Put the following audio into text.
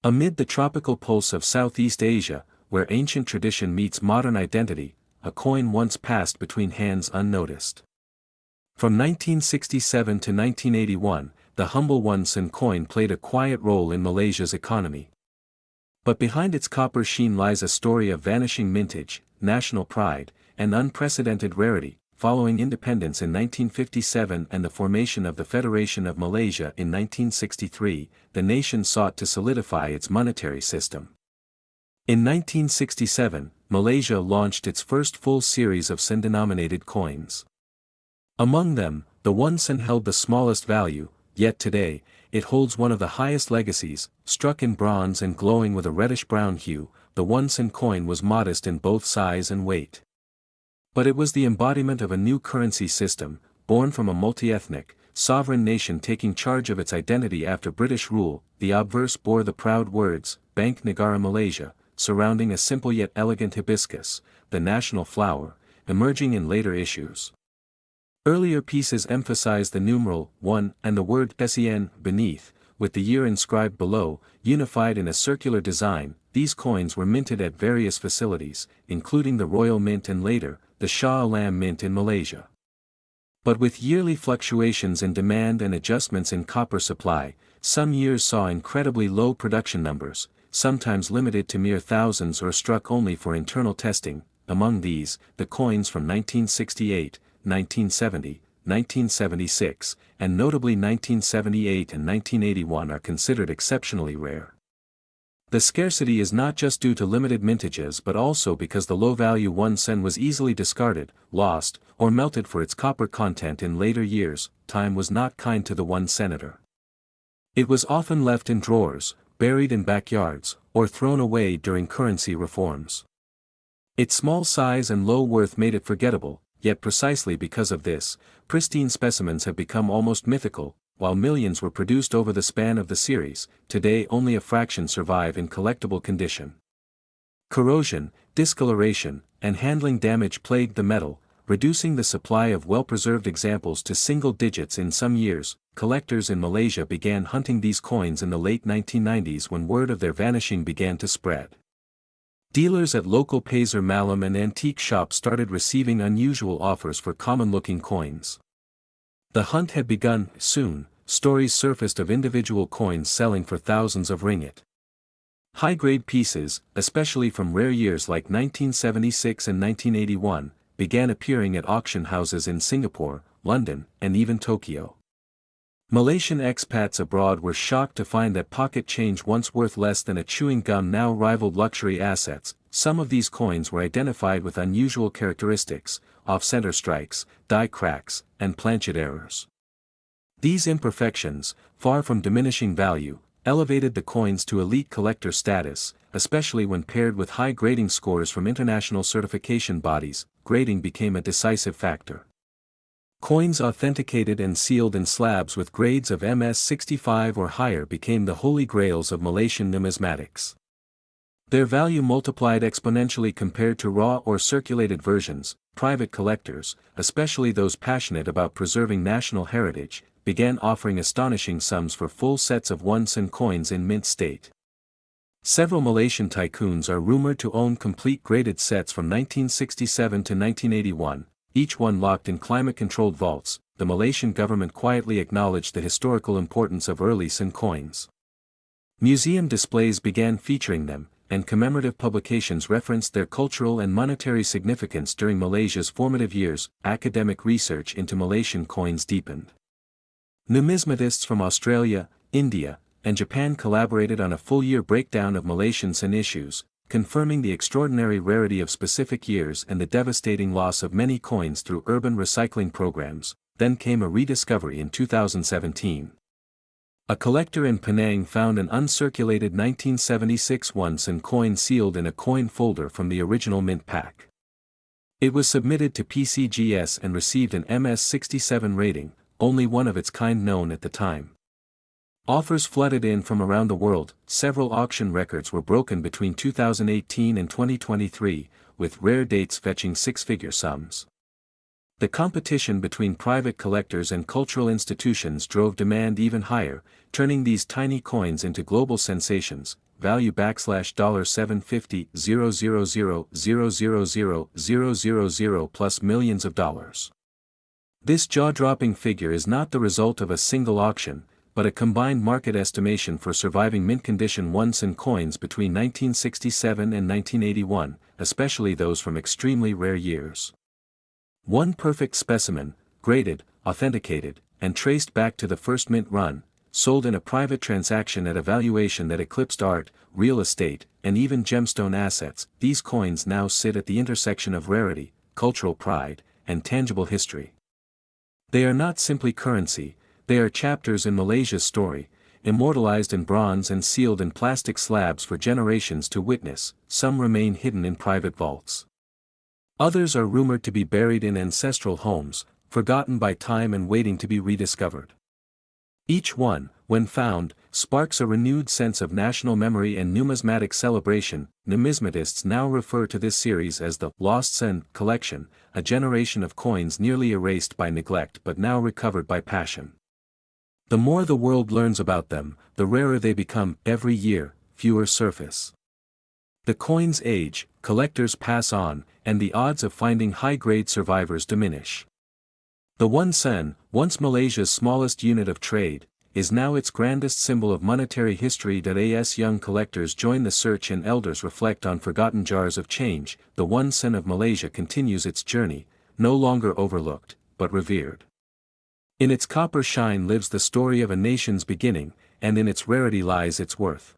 Amid the tropical pulse of Southeast Asia, where ancient tradition meets modern identity, a coin once passed between hands unnoticed. From 1967 to 1981, the humble 1 sen coin played a quiet role in Malaysia's economy. But behind its copper sheen lies a story of vanishing mintage, national pride, and unprecedented rarity. Following independence in 1957 and the formation of the Federation of Malaysia in 1963, the nation sought to solidify its monetary system. In 1967, Malaysia launched its first full series of sen-denominated coins. Among them, the 1 sen held the smallest value, yet today, it holds one of the highest legacies. Struck in bronze and glowing with a reddish-brown hue, the 1 sen coin was modest in both size and weight. But it was the embodiment of a new currency system, born from a multi-ethnic, sovereign nation taking charge of its identity after British rule. The obverse bore the proud words, Bank Negara Malaysia, surrounding a simple yet elegant hibiscus, the national flower, emerging in later issues. Earlier pieces emphasized the numeral 1 and the word SEN beneath, with the year inscribed below, unified in a circular design. These coins were minted at various facilities, including the Royal Mint and later, the Shah Alam Mint in Malaysia. But with yearly fluctuations in demand and adjustments in copper supply, some years saw incredibly low production numbers, sometimes limited to mere thousands or struck only for internal testing. Among these, the coins from 1968, 1970, 1976, and notably 1978 and 1981 are considered exceptionally rare. The scarcity is not just due to limited mintages but also because the low-value 1 sen was easily discarded, lost, or melted for its copper content in later years. Time was not kind to the 1 senator. It was often left in drawers, buried in backyards, or thrown away during currency reforms. Its small size and low worth made it forgettable, yet precisely because of this, pristine specimens have become almost mythical. While millions were produced over the span of the series, today only a fraction survive in collectible condition. Corrosion, discoloration, and handling damage plagued the metal, reducing the supply of well-preserved examples to single digits in some years. Collectors in Malaysia began hunting these coins in the late 1990s when word of their vanishing began to spread. Dealers at local Pasar Malam and antique shops started receiving unusual offers for common-looking coins. The hunt had begun. Soon, stories surfaced of individual coins selling for thousands of ringgit. High-grade pieces, especially from rare years like 1976 and 1981, began appearing at auction houses in Singapore, London, and even Tokyo. Malaysian expats abroad were shocked to find that pocket change once worth less than a chewing gum now rivaled luxury assets. Some of these coins were identified with unusual characteristics, off-center strikes, die cracks, and planchet errors. These imperfections, far from diminishing value, elevated the coins to elite collector status, especially when paired with high grading scores from international certification bodies. Grading became a decisive factor. Coins authenticated and sealed in slabs with grades of MS65 or higher became the holy grails of Malaysian numismatics. Their value multiplied exponentially compared to raw or circulated versions. Private collectors, especially those passionate about preserving national heritage, began offering astonishing sums for full sets of 1 sen coins in mint state. Several Malaysian tycoons are rumored to own complete graded sets from 1967 to 1981, each one locked in climate-controlled vaults. The Malaysian government quietly acknowledged the historical importance of early sen coins. Museum displays began featuring them, and commemorative publications referenced their cultural and monetary significance during Malaysia's formative years. Academic research into Malaysian coins deepened. Numismatists from Australia, India, and Japan collaborated on a full-year breakdown of Malaysian sen issues, confirming the extraordinary rarity of specific years and the devastating loss of many coins through urban recycling programs. Then came a rediscovery in 2017. A collector in Penang found an uncirculated 1976 1 sen coin sealed in a coin folder from the original mint pack. It was submitted to PCGS and received an MS67 rating, only one of its kind known at the time. Offers flooded in from around the world. Several auction records were broken between 2018 and 2023, with rare dates fetching six-figure sums. The competition between private collectors and cultural institutions drove demand even higher, turning these tiny coins into global sensations. Value $$750,000,000,000,000 plus millions of dollars. This jaw-dropping figure is not the result of a single auction, but a combined market estimation for surviving mint-condition 1-cent coins between 1967 and 1981, especially those from extremely rare years. One perfect specimen, graded, authenticated, and traced back to the first mint run, sold in a private transaction at a valuation that eclipsed art, real estate, and even gemstone assets. These coins now sit at the intersection of rarity, cultural pride, and tangible history. They are not simply currency, they are chapters in Malaysia's story, immortalized in bronze and sealed in plastic slabs for generations to witness. Some remain hidden in private vaults. Others are rumored to be buried in ancestral homes, forgotten by time and waiting to be rediscovered. Each one, when found, sparks a renewed sense of national memory and numismatic celebration. Numismatists now refer to this series as the Lost Sen collection, a generation of coins nearly erased by neglect but now recovered by passion. The more the world learns about them, the rarer they become. Every year, fewer surface. The coins age, collectors pass on, and the odds of finding high-grade survivors diminish. The 1 sen, once Malaysia's smallest unit of trade, is now its grandest symbol of monetary history. As young collectors join the search and elders reflect on forgotten jars of change, the 1 sen of Malaysia continues its journey, no longer overlooked, but revered. In its copper shine lives the story of a nation's beginning, and in its rarity lies its worth.